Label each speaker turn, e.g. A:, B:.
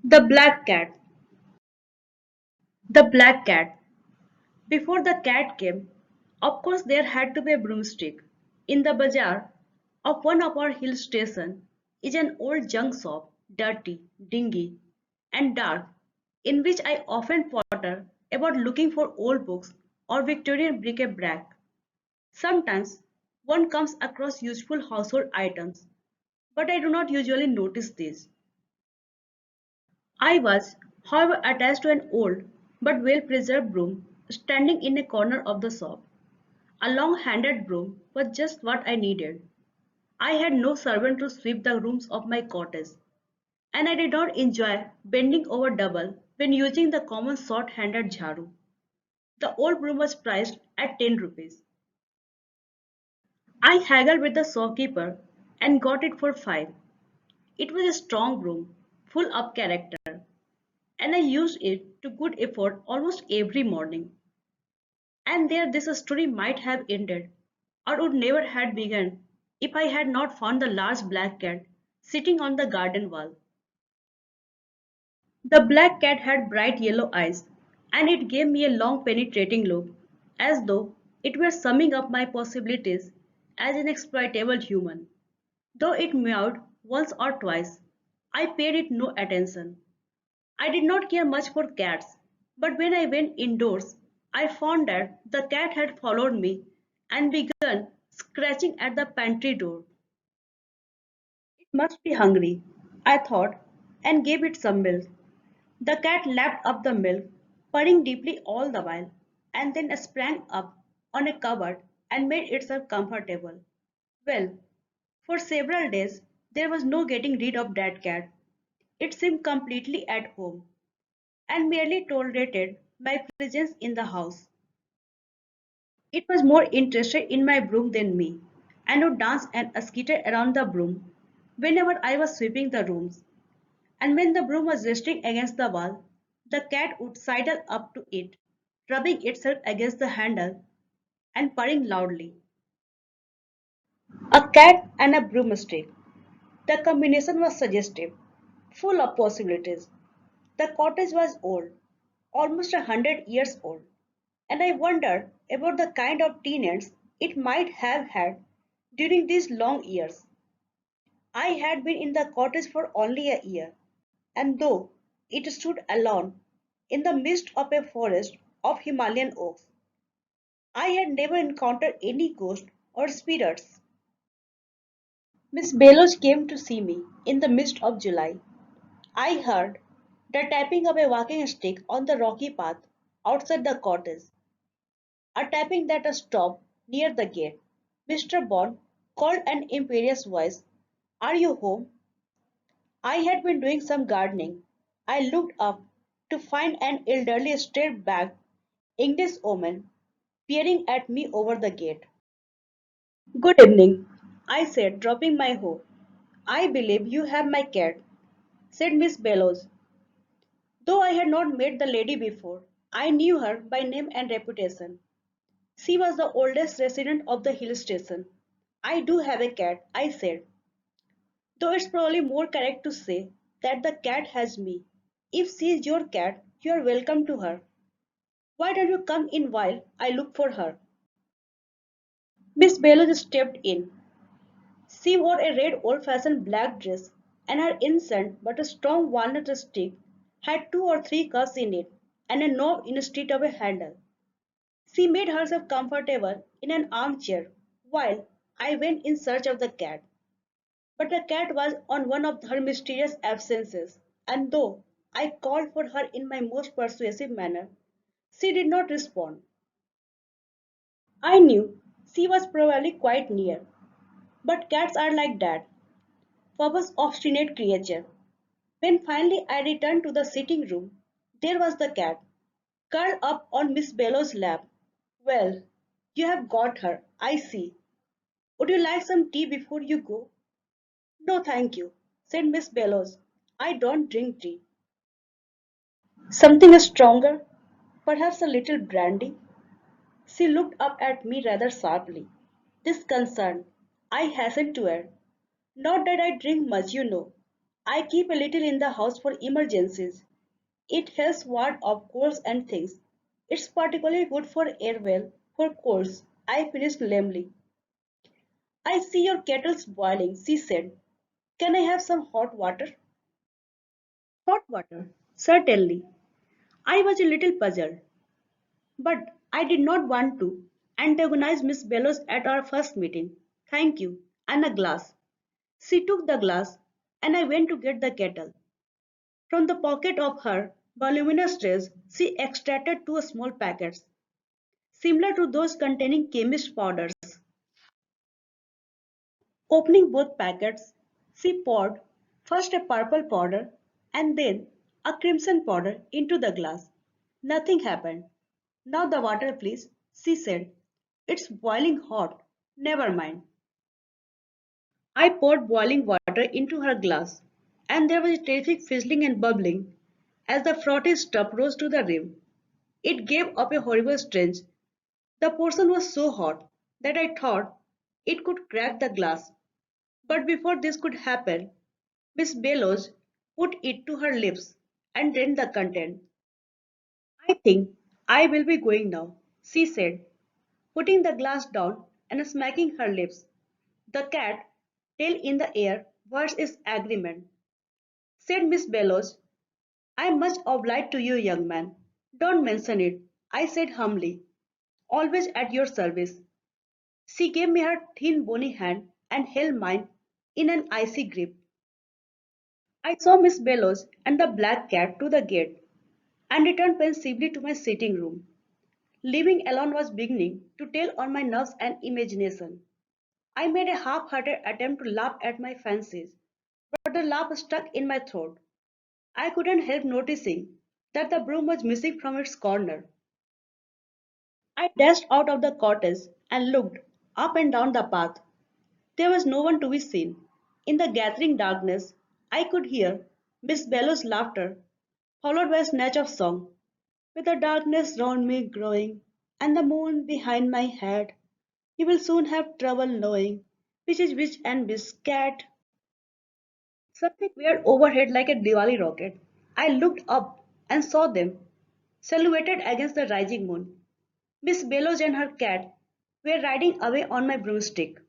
A: The Black Cat. The Black Cat. Before the cat came, of course there had to be a broomstick. In the bazaar of one of our hill station is an old junk shop, dirty, dingy, and dark, in which I often potter about looking for old books or Victorian bric-a-brac. Sometimes one comes across useful household items, but I do not usually notice these. I was, however, attached to an old but well-preserved broom standing in a corner of the shop. A long-handled broom was just what I needed. I had no servant to sweep the rooms of my cottage, and I did not enjoy bending over double when using the common short-handled jharu. The old broom was priced at 10 rupees. I haggled with the shopkeeper and got it for 5. It was a strong broom, full of character, and I used it to good effect almost every morning. And there this story might have ended, or would never have begun, if I had not found the large black cat sitting on the garden wall. The black cat had bright yellow eyes, and it gave me a long penetrating look, as though it were summing up my possibilities as an exploitable human. Though it meowed once or twice, I paid it no attention. I did not care much for cats, but when I went indoors, I found that the cat had followed me and begun scratching at the pantry door. It must be hungry, I thought, and gave it some milk. The cat lapped up the milk, purring deeply all the while, and then sprang up on a cupboard and made itself comfortable. Well, for several days there was no getting rid of that cat. It seemed completely at home and merely tolerated my presence in the house. It was more interested in my broom than me, and would dance and skitter around the broom whenever I was sweeping the rooms. And when the broom was resting against the wall, the cat would sidle up to it, rubbing itself against the handle and purring loudly. A cat and a broomstick. The combination was suggestive, full of possibilities. The cottage was old, almost 100 years old, and I wondered about the kind of tenants it might have had during these long years. I had been in the cottage for only a year, and though it stood alone in the midst of a forest of Himalayan oaks, I had never encountered any ghosts or spirits. Miss Bellows came to see me in the midst of July. I heard the tapping of a walking stick on the rocky path outside the cottage, a tapping that stopped near the gate. Mr. Bond called an imperious voice. Are you home? I had been doing some gardening. I looked up to find an elderly straight-backed English woman peering at me over the gate. Good evening, I said, dropping my hoe. I believe you have my cat, said Miss Bellows. Though I had not met the lady before, I knew her by name and reputation. She was the oldest resident of the hill station. I do have a cat, I said, though it's probably more correct to say that the cat has me. If she is your cat, you are welcome to her. Why don't you come in while I look for her? Miss Bellows stepped in. She wore a red old-fashioned black dress, and her ancient but a strong walnut stick had 2 or 3 cuffs in it and a knob instead of a handle. She made herself comfortable in an armchair while I went in search of the cat. But the cat was on one of her mysterious absences, and though I called for her in my most persuasive manner, she did not respond. I knew she was probably quite near, but cats are like that, perverse obstinate creature. When finally I returned to the sitting room, there was the cat, curled up on Miss Bellow's lap. Well, you have got her, I see. Would you like some tea before you go? No, thank you, said Miss Bellows. I don't drink tea. Something stronger? Perhaps a little brandy? She looked up at me rather sharply, disconcerted. I hastened to her. Not that I drink much, you know. I keep a little in the house for emergencies. It helps ward off colds and things. It's particularly good for airwell for colds. I finished lamely. I see your kettle's boiling, she said. Can I have some hot water? Hot water, certainly. I was a little puzzled, but I did not want to antagonize Miss Bellows at our first meeting. Thank you, and a glass. She took the glass, and I went to get the kettle. From the pocket of her voluminous dress, she extracted two small packets, similar to those containing chemist powders. Opening both packets, she poured first a purple powder and then a crimson powder into the glass. Nothing happened. Now the water, please, she said. It's boiling hot. Never mind. I poured boiling water into her glass, and there was a terrific fizzling and bubbling as the frothy stuff rose to the rim. It gave up a horrible stench. The portion was so hot that I thought it could crack the glass. But before this could happen, Miss Bellows put it to her lips and drained the content. I think I will be going now, she said, putting the glass down and smacking her lips. The cat, tail in the air, voiced its agreement. Said Miss Bellows, I am much obliged to you, young man. Don't mention it, I said humbly. Always at your service. She gave me her thin bony hand and held mine in an icy grip. I saw Miss Bellows and the black cat to the gate and returned pensively to my sitting room. Living alone was beginning to tell on my nerves and imagination. I made a half-hearted attempt to laugh at my fancies, but the laugh stuck in my throat. I couldn't help noticing that the broom was missing from its corner. I dashed out of the cottage and looked up and down the path. There was no one to be seen. In the gathering darkness, I could hear Miss Bellow's laughter, followed by a snatch of song. With the darkness round me growing, and the moon behind my head, you will soon have trouble knowing which is which and which cat. Something weird overhead like a Diwali rocket. I looked up and saw them, silhouetted against the rising moon. Miss Bellows and her cat were riding away on my broomstick.